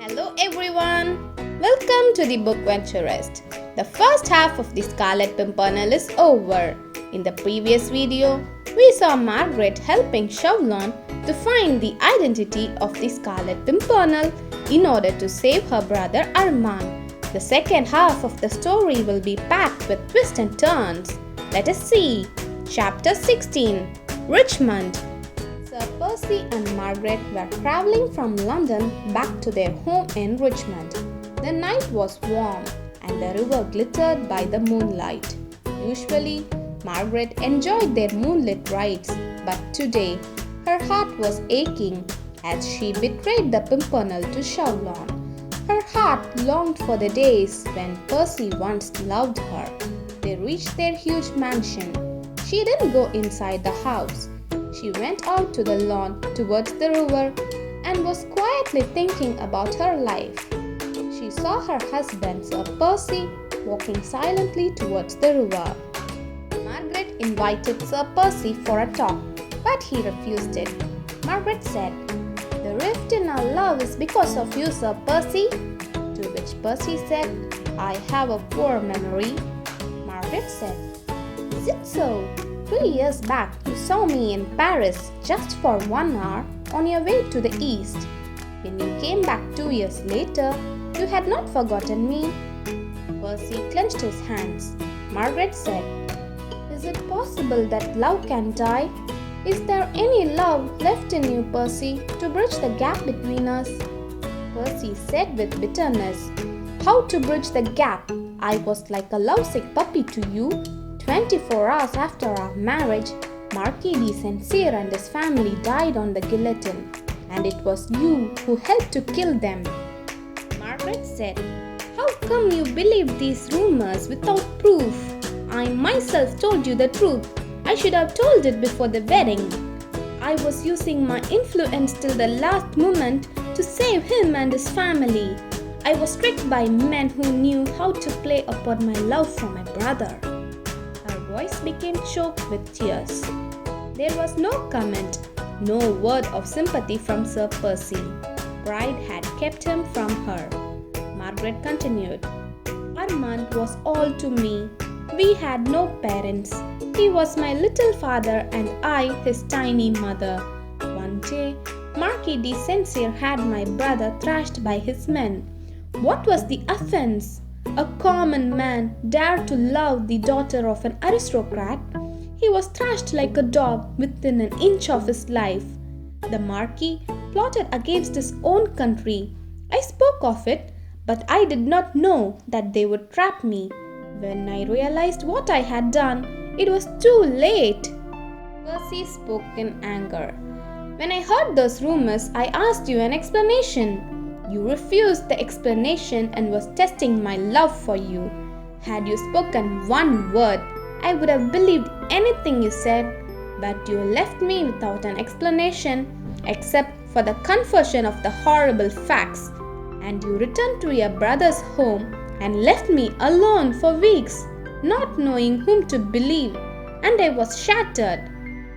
Hello everyone! Welcome to the BookVenturist. The first half of the Scarlet Pimpernel is over. In the previous video, we saw Margaret helping Chauvelin to find the identity of the Scarlet Pimpernel in order to save her brother Armand. The second half of the story will be packed with twists and turns. Let us see. Chapter 16, Richmond. Sir Percy and Margaret were travelling from London back to their home in Richmond. The night was warm and the river glittered by the moonlight. Usually, Margaret enjoyed their moonlit rides, but today her heart was aching as she betrayed the Pimpernel to Chauvelin. Her heart longed for the days when Percy once loved her. They reached their huge mansion. She didn't go inside the house. She went out to the lawn towards the river and was quietly thinking about her life. She saw her husband, Sir Percy, walking silently towards the river. Margaret invited Sir Percy for a talk, but he refused it. Margaret said, "The rift in our love is because of you, Sir Percy." To which Percy said, "I have a poor memory." Margaret said, "Is it so? 3 years back, you saw me in Paris just for 1 hour on your way to the east. When you came back 2 years later, you had not forgotten me." Percy clenched his hands. Margaret said, "Is it possible that love can die? Is there any love left in you, Percy, to bridge the gap between us?" Percy said with bitterness, "How to bridge the gap? I was like a lovesick puppy to you. 24 hours after our marriage, Marquis de St-Cyr and his family died on the guillotine, and it was you who helped to kill them." Margaret said, "How come you believed these rumors without proof? I myself told you the truth. I should have told it before the wedding. I was using my influence till the last moment to save him and his family. I was tricked by men who knew how to play upon my love for my brother." Her voice became choked with tears. There was no comment, no word of sympathy from Sir Percy. Pride had kept him from her. Margaret continued, "Armand was all to me. We had no parents. He was my little father and I his tiny mother. One day, Marquis de St-Cyr had my brother thrashed by his men. What was the offense? A common man dared to love the daughter of an aristocrat. He was thrashed like a dog within an inch of his life. The Marquis plotted against his own country. I spoke of it, but I did not know that they would trap me. When I realized what I had done, it was too late." Percy spoke in anger. "When I heard those rumors, I asked you an explanation. You refused the explanation and was testing my love for you. Had you spoken one word, I would have believed anything you said, but you left me without an explanation except for the confession of the horrible facts. And you returned to your brother's home and left me alone for weeks, not knowing whom to believe, and I was shattered."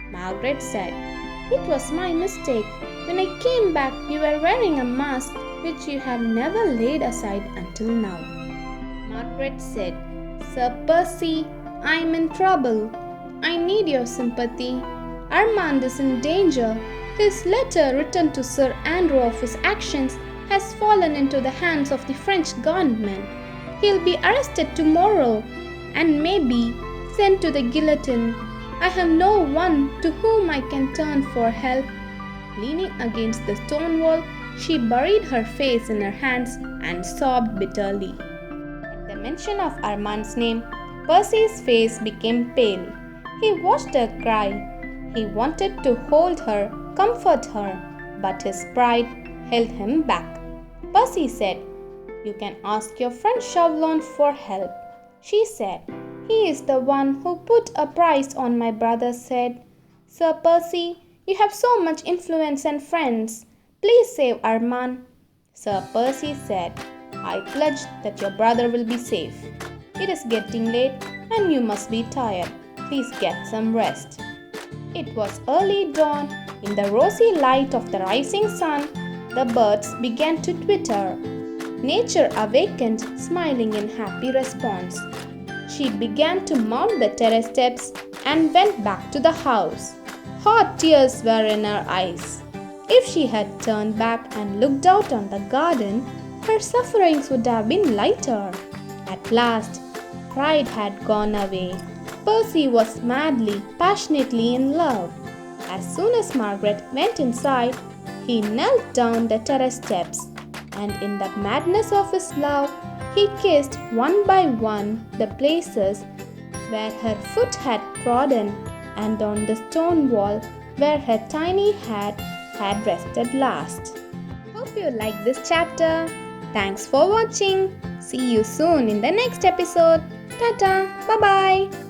Margaret said, "It was my mistake. When I came back, you were wearing a mask which you have never laid aside until now." Margaret said, "Sir Percy, I am in trouble. I need your sympathy. Armand is in danger. His letter written to Sir Andrew of his actions has fallen into the hands of the French government. He'll be arrested tomorrow and maybe sent to the guillotine. I have no one to whom I can turn for help." Leaning against the stone wall, she buried her face in her hands and sobbed bitterly. At the mention of Armand's name, Percy's face became pale. He watched her cry. He wanted to hold her, comfort her, but his pride held him back. Percy said, "You can ask your friend Chauvelin for help." She said, "He is the one who put a price on my brother's head. Sir Percy, you have so much influence and friends. Please save Armand." Sir Percy said, "I pledge that your brother will be safe. It is getting late and you must be tired. Please get some rest." It was early dawn. In the rosy light of the rising sun, The birds began to twitter. Nature awakened, smiling in happy response. She began to mount the terrace steps and went back to the house. Hot tears were in her eyes. If she had turned back and looked out on the garden, her sufferings would have been lighter. At last, pride had gone away. Percy was madly, passionately in love. As soon as Margaret went inside, he knelt down the terrace steps, and in the madness of his love, he kissed one by one the places where her foot had trodden and on the stone wall where her tiny head had rested last. Hope you like this chapter. Thanks for watching. See you soon in the next episode. Tata, bye bye.